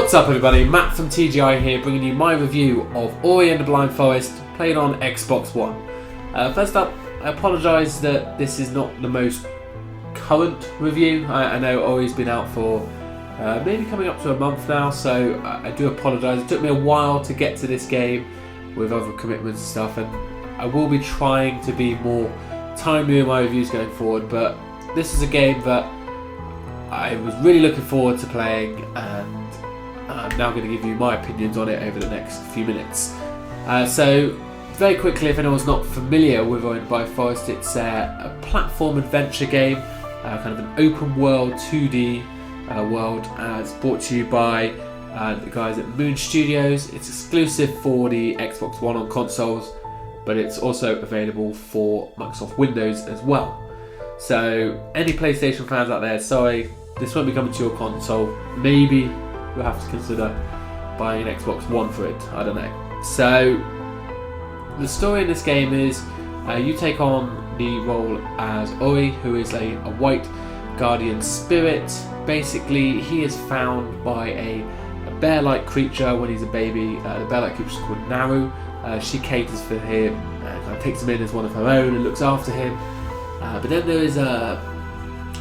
What's up everybody, Matt from TGI here, bringing you my review of Ori and the Blind Forest, played on Xbox One. First up, I apologise that this is not the most current review. I know Ori's been out for maybe coming up to a month now, so I do apologise. It took me a while to get to this game with other commitments and stuff, and I will be trying to be more timely in my reviews going forward, but this is a game that I was really looking forward to playing, and I'm now going to give you my opinions on it over the next few minutes. So, very quickly, if anyone's not familiar with Ori and the Blind Forest, it's a platform adventure game, kind of an open world 2D world. It's brought to you by the guys at Moon Studios. It's exclusive for the Xbox One on consoles, but it's also available for Microsoft Windows as well. So, any PlayStation fans out there, sorry, this won't be coming to your console. Maybe you'll have to consider buying an Xbox One for it, I don't know. So, the story in this game is you take on the role as Ori, who is a white guardian spirit. Basically, he is found by a bear-like creature when he's a baby. The bear-like creature is called Naru. She caters for him, kind of takes him in as one of her own and looks after him. But then there is an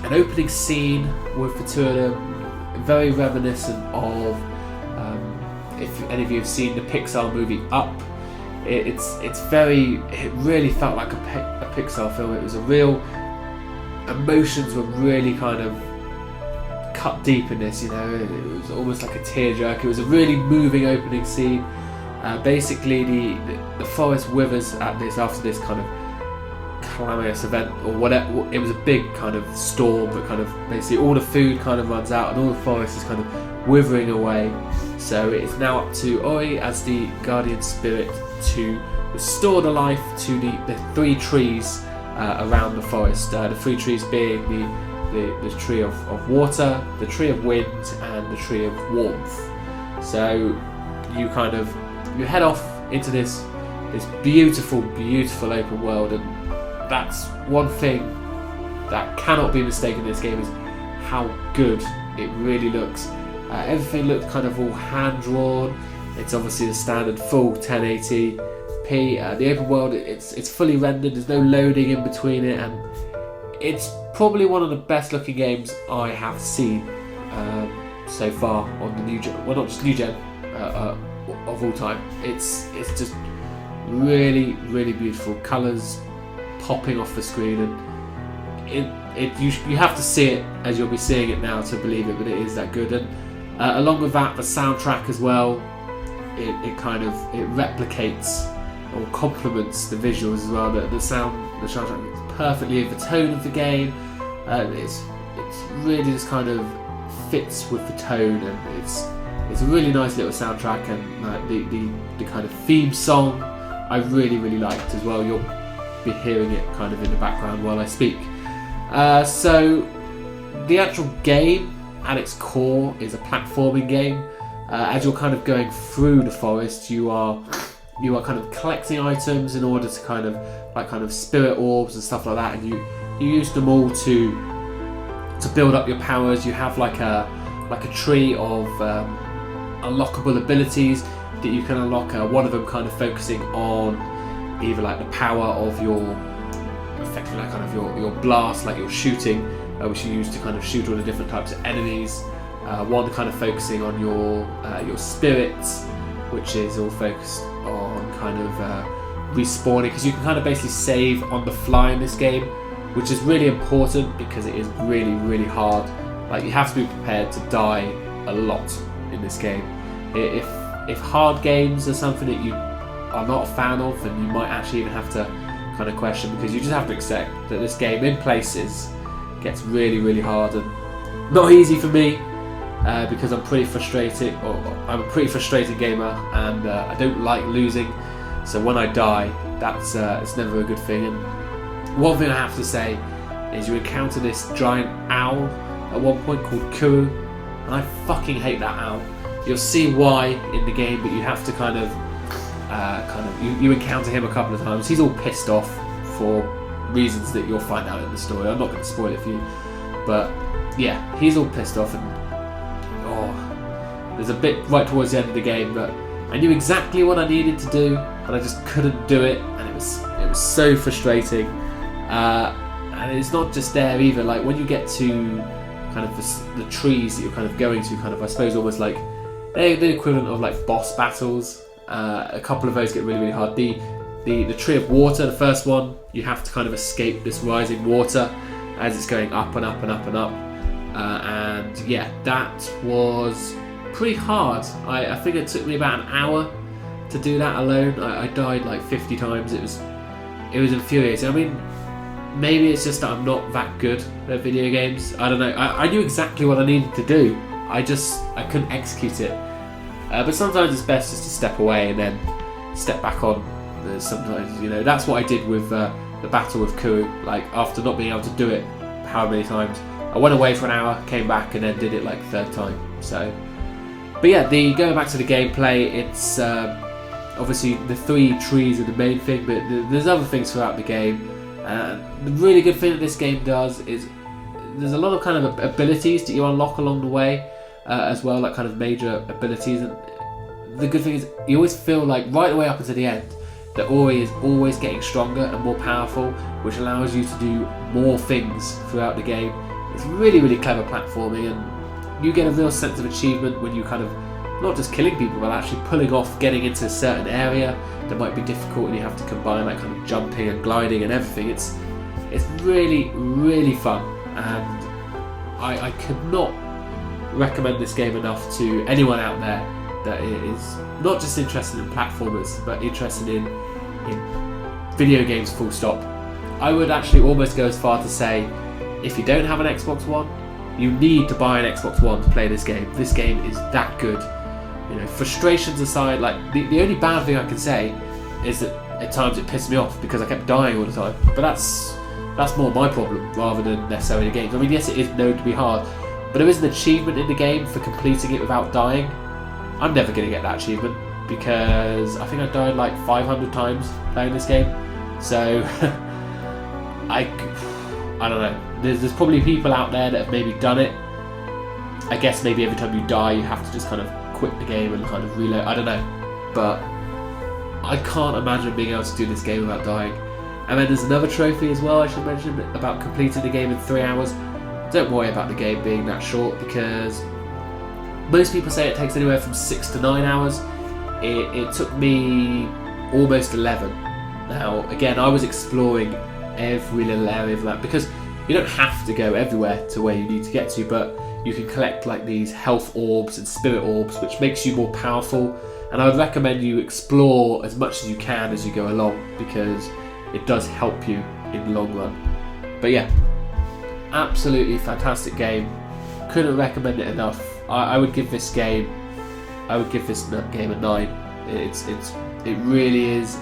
opening scene with the two of them, very reminiscent of, if any of you have seen the Pixar movie Up. It really felt like a Pixar film. It was a real, emotions were really kind of cut deep in this, you know. It was almost like a tearjerker. It was a really moving opening scene. Basically, the forest withers at this after this kind of calamitous event or whatever. It was a big kind of storm that kind of basically all the food kind of runs out and all the forest is kind of withering away. So it's now up to Ori as the guardian spirit to restore the life to the three trees around the forest. The three trees being the tree of water, the tree of wind, and the tree of warmth. So you head off into this beautiful open world, and that's one thing that cannot be mistaken in this game, is how good it really looks. Everything looks kind of all hand-drawn. It's obviously the standard full 1080p. The open world, it's fully rendered, there's no loading in between it, and it's probably one of the best looking games I have seen so far on the new gen, well, not just new gen, of all time. It's just really beautiful, colours popping off the screen, and you have to see it as you'll be seeing it now to believe it, but it is that good. And along with that, the soundtrack as well, it replicates or complements the visuals as well. The soundtrack is perfectly in the tone of the game. It's really just kind of fits with the tone, and it's a really nice little soundtrack, and the kind of theme song I really liked as well. You'll be hearing it kind of in the background while I speak. So the actual game at its core is a platforming game. As you're kind of going through the forest, you are kind of collecting items in order to kind of spirit orbs and stuff like that, and you use them all to build up your powers. You have like a tree of unlockable abilities that you can unlock. One of them kind of focusing on either like the power of your, effectively like kind of your blast, like your shooting, which you use to kind of shoot all the different types of enemies. One kind of focusing on your spirits, which is all focused on kind of respawning, because you can kind of basically save on the fly in this game, which is really important because it is really hard. Like, you have to be prepared to die a lot in this game. If hard games are something that you are not a fan of, then you might actually even have to kind of question, because you just have to accept that this game in places gets really hard and not easy for me, because I'm pretty frustrated, or I'm a pretty frustrated gamer, and I don't like losing. So when I die, that's it's never a good thing. And one thing I have to say is you encounter this giant owl at one point called Kuru, and I fucking hate that owl. You'll see why in the game, but you have to you encounter him a couple of times. He's all pissed off for reasons that you'll find out in the story. I'm not going to spoil it for you, but yeah, he's all pissed off, and There's a bit right towards the end of the game that I knew exactly what I needed to do, and I just couldn't do it, and it was so frustrating. And it's not just there either. Like when you get to kind of the trees that you're kind of going to, kind of I suppose almost like they're the equivalent of like boss battles. A couple of those get really hard. The tree of water, the first one, you have to kind of escape this rising water as it's going up and up and up and up. And yeah, that was pretty hard. I think it took me about an hour to do that alone. I died like 50 times. It was infuriating. I mean, maybe it's just that I'm not that good at video games. I don't know. I knew exactly what I needed to do. I couldn't execute it. But sometimes it's best just to step away and then step back on. Sometimes, you know, that's what I did with the battle with Kuru. Like after not being able to do it how many times, I went away for an hour, came back, and then did it like third time. So, but yeah, going back to the gameplay, it's obviously the 3 trees are the main thing, but there's other things throughout the game. The really good thing that this game does is there's a lot of kind of abilities that you unlock along the way as well, like kind of major abilities. And the good thing is you always feel like right the way up until the end that Ori is always getting stronger and more powerful, which allows you to do more things throughout the game. It's really clever platforming, and you get a real sense of achievement when you kind of not just killing people, but actually pulling off getting into a certain area that might be difficult, and you have to combine like kind of jumping and gliding and everything. It's really fun, and I could not recommend this game enough to anyone out there that is not just interested in platformers, but interested in video games full stop. I would actually almost go as far to say, if you don't have an Xbox One, you need to buy an Xbox One to play this game. This game is that good. You know, frustrations aside, like the only bad thing I can say is that at times it pissed me off because I kept dying all the time. But that's more my problem rather than necessarily the games. I mean, yes, it is known to be hard, but there is an achievement in the game for completing it without dying. I'm never going to get that achievement because I think I died like 500 times playing this game. So I don't know. There's probably people out there that have maybe done it. I guess maybe every time you die you have to just kind of quit the game and kind of reload. I don't know, but I can't imagine being able to do this game without dying. And then there's another trophy as well I should mention about completing the game in 3 hours. Don't worry about the game being that short because most people say it takes anywhere from 6 to 9 hours. It took me almost 11. Now again, I was exploring every little area of that because you don't have to go everywhere to where you need to get to, but you can collect like these health orbs and spirit orbs, which makes you more powerful. And I would recommend you explore as much as you can as you go along because it does help you in the long run. But yeah, absolutely fantastic game. Couldn't recommend it enough. I would give this game a 9. It really is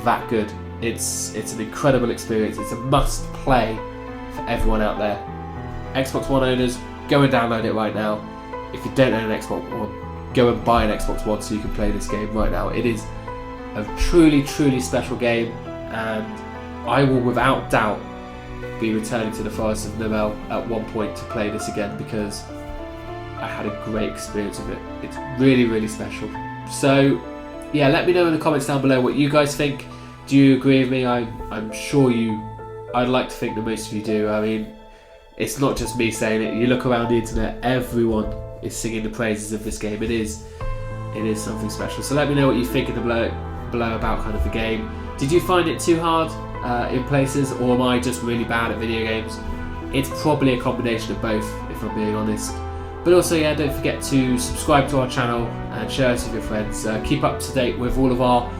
that good. It's an incredible experience. It's a must play for everyone out there. Xbox One owners, go and download it right now. If you don't own an Xbox One, go and buy an Xbox One so you can play this game right now. It is a truly special game, and I will without doubt be returning to the Forest of Nibel at one point to play this again because I had a great experience with it. It's really special. So yeah, let me know in the comments down below what you guys think. Do you agree with me? I'm sure I'd like to think that most of you do. I mean, it's not just me saying it. You look around the internet, everyone is singing the praises of this game. It is something special. So let me know what you think in the below about kind of the game. Did you find it too hard in places, or am I just really bad at video games? It's probably a combination of both, if I'm being honest. But also, yeah, don't forget to subscribe to our channel and share us with your friends. Keep up to date with all of our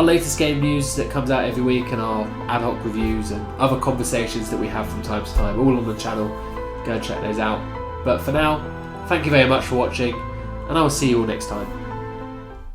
latest game news that comes out every week, and our ad hoc reviews and other conversations that we have from time to time, all on the channel. Go and check those out. But for now, thank you very much for watching, and I will see you all next time.